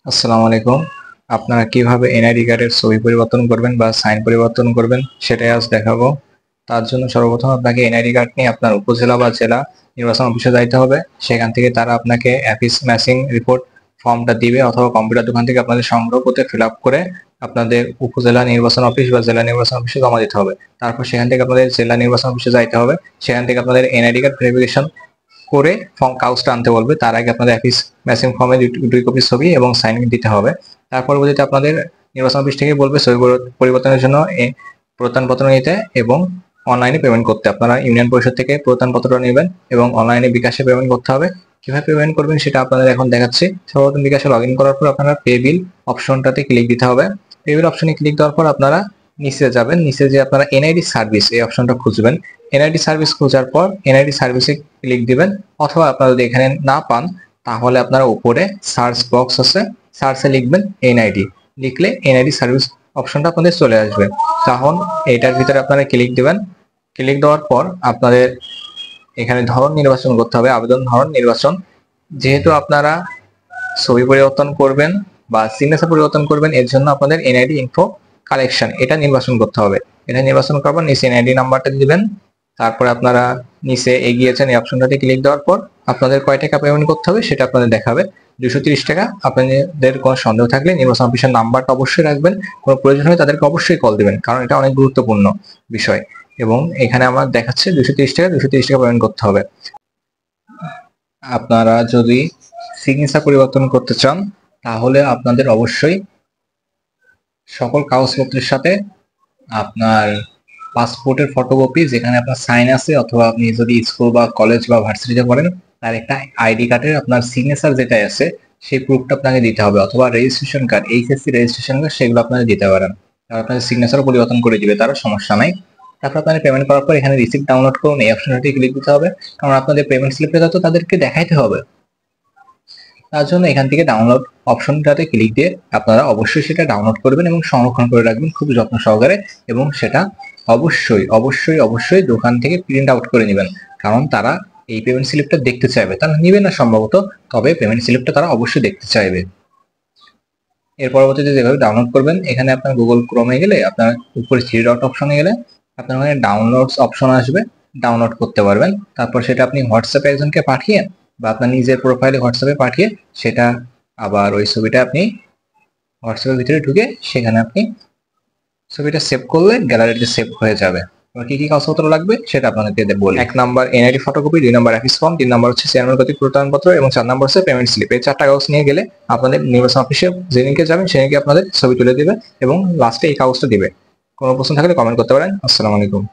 আসসালামু আলাইকুম। আপনারা কিভাবে এনআইডি কার্ডের ছবি পরিবর্তন করবেন বা সাইন পরিবর্তন করবেন সেটাই আজ দেখাবো। তার জন্য সর্বপ্রথম আপনাকে এনআইডি কার্ড নিয়ে আপনার উপজেলা বা জেলা নির্বাচন অফিসে যাইতে হবে। সেখান থেকে তারা আপনাকে অ্যাপিস ম্যাচিং রিপোর্ট ফর্মটা দিবে, অথবা কম্পিউটার দোকান থেকে আপনাদের সংগ্রহ করতে ফিল আপ করে আপনাদের উপজেলা নির্বাচন অফিস বা জেলা নির্বাচন অফিসে জমা দিতে হবে। তারপর সেখান থেকে আপনাদের জেলা নির্বাচন অফিসে যাইতে হবে। সেখান থেকে আপনাদের এনআইডি কার্ড ভেরিফিকেশন করে ফর্ম কাগজটা আনতে বলবে। তার আগে আপনাদের অফিস ম্যাচিং ফর্মে দুই কপি ছবি এবং সাইন দিতে হবে। তার পরবর্তীতে আপনাদের নির্বাচন অফিস থেকে বলবে ছবি পরিবর্তনের জন্য প্রত্যয়নপত্র নিতে এবং অনলাইনে পেমেন্ট করতে। আপনারা ইউনিয়ন পরিষদ থেকে প্রত্যয়নপত্র নেবেন এবং অনলাইনে বিকাশে পেমেন্ট করতে হবে। কিভাবে পেমেন্ট করবেন সেটা আপনাদের এখন দেখাচ্ছি। সর্বপ্রথম বিকাশে লগ ইন করার পর আপনারা পে বিল অপশনটাতে ক্লিক দিতে হবে। পে বিল অপশনে ক্লিক দেওয়ার পর আপনারা নিচে যাবেন। নিচে যে আপনারা এনআইডি সার্ভিস এই অপশনটা খুঁজবেন। এনআইডি সার্ভিস খোঁজার পর এনআইডি সার্ভিসে ক্লিক দিবেন, অথবা আপনারা যদি এখানে না পান তাহলে আপনারা উপরে সার্চ বক্স আছে, সার্চে লিখবেন এনআইডি। লিখলে এনআইডি সার্ভিস অপশনটা আপনাদের চলে আসবে। তখন এটার ভিতরে আপনারা ক্লিক দিবেন। ক্লিক দেওয়ার পর আপনাদের এখানে ধরন নির্বাচন করতে হবে, আবেদন ধরন নির্বাচন। যেহেতু আপনারা ছবি পরিবর্তন করবেন বা সিগনেচার পরিবর্তন করবেন, এর জন্য আপনাদের এনআইডি ইনফো কালেকশন এটা নির্বাচন করতে হবে। এটা নির্বাচন করবেন, নিচে এনআইডি নাম্বারটা দিবেন। তারপরে আপনারা নিচে এগিয়েছেন এই অপশনটাতে ক্লিক দেওয়ার পর আপনাদের কয় টাকা পেমেন্ট করতে হবে সেটা আপনাদের দেখাবে। 230 টাকা। আপনাদের কোনো সন্দেহ থাকলে নির্বাচন অফিসের নাম্বারটা অবশ্যই রাখবেন। কোনো প্রয়োজন হলে তাদেরকে অবশ্যই কল দিবেন, কারণ এটা অনেক গুরুত্বপূর্ণ বিষয়। এবং এখানে আমার দেখাচ্ছে 230 টাকা, 230 টাকা পেমেন্ট করতে হবে। আপনারা যদি সিগনেচার পরিবর্তন করতে চান তাহলে আপনাদের অবশ্যই সকল কাগজপত্রের সাথে আপনার পাসপোর্টের ফটোকপি, যেখানে আপনার সাইন আছে, অথবা আপনি যদি স্কুল বা কলেজ বা ভার্সিটিতে পড়েন তার একটা আইডি কার্ডের আপনার সিগনেচার যেটা আছে সেই প্রুফটা আপনাকে দিতে হবে, অথবা registration card, HSC registration card, সেগুলো আপনারা দিতে পারেন। তারা আপনাদের সিগনেচারও পরিবর্তন করে দিবে, তারা সমস্যা নাই। তারপর আপনাদের পেমেন্ট করার পর এখানে রিসিপ্ট ডাউনলোড করুন এই অপশনটাতে ক্লিক দিতে হবে, কারণ আপনাদের পেমেন্ট স্লিপটা তো তাদেরকে দেখাইতে হবে। তার জন্য এখান থেকে ডাউনলোড অপশনটাতে ক্লিক দিয়ে আপনারা অবশ্যই সেটা ডাউনলোড করবেন এবং সংরক্ষণ করে রাখবেন খুব যত্ন সহকারে। এবং সেটা অবশ্যই অবশ্যই অবশ্যই দোকান থেকে প্রিন্ট আউট করে নেবেন, কারণ তারা এই পেমেন্ট স্লিপটা দেখতে চাইবে। তারা নিবে না সম্ভবত, তবে পেমেন্ট স্লিপটা তারা অবশ্যই দেখতে চাইবে। এর পরবর্তীতে যেভাবে ডাউনলোড করবেন, এখানে আপনার গুগল ক্রোমে গেলে আপনার উপরে থ্রি ডট অপশনে গেলে আপনার ওখানে ডাউনলোডস অপশন আসবে, ডাউনলোড করতে পারবেন। তারপর সেটা আপনি হোয়াটসঅ্যাপে একজনকে পাঠিয়ে বা আপনার নিজের প্রোফাইলে হোয়াটসঅ্যাপে পাঠিয়ে সেটা আবার ওই ছবিটা আপনি হোয়াটসঅ্যাপের ভিতরে ঢুকে সেখানে আপনি ছবিটা সেভ করলে গ্যালারিতে সেভ হয়ে যাবে। কি কি কাগজপত্র লাগবে সেটা আপনাদেরকে বলি। 1 number NID photocopy, 2 number office form, 3 number হচ্ছে চেয়ারম্যান কর্তৃক প্রত্যয়নপত্র এবং 4 নাম্বার হচ্ছে পেমেন্ট স্লিপ। এই 4টা কাগজ নিয়ে গেলে আপনাদের নির্বাচন অফিসে যেদিনকে যাবেন সেদিনকে আপনাদের ছবি তুলে দিবে এবং লাস্টে এই কাগজটা দিবে। কোনো প্রশ্ন থাকলে কমেন্ট করতে পারেন। আসসালামু আলাইকুম।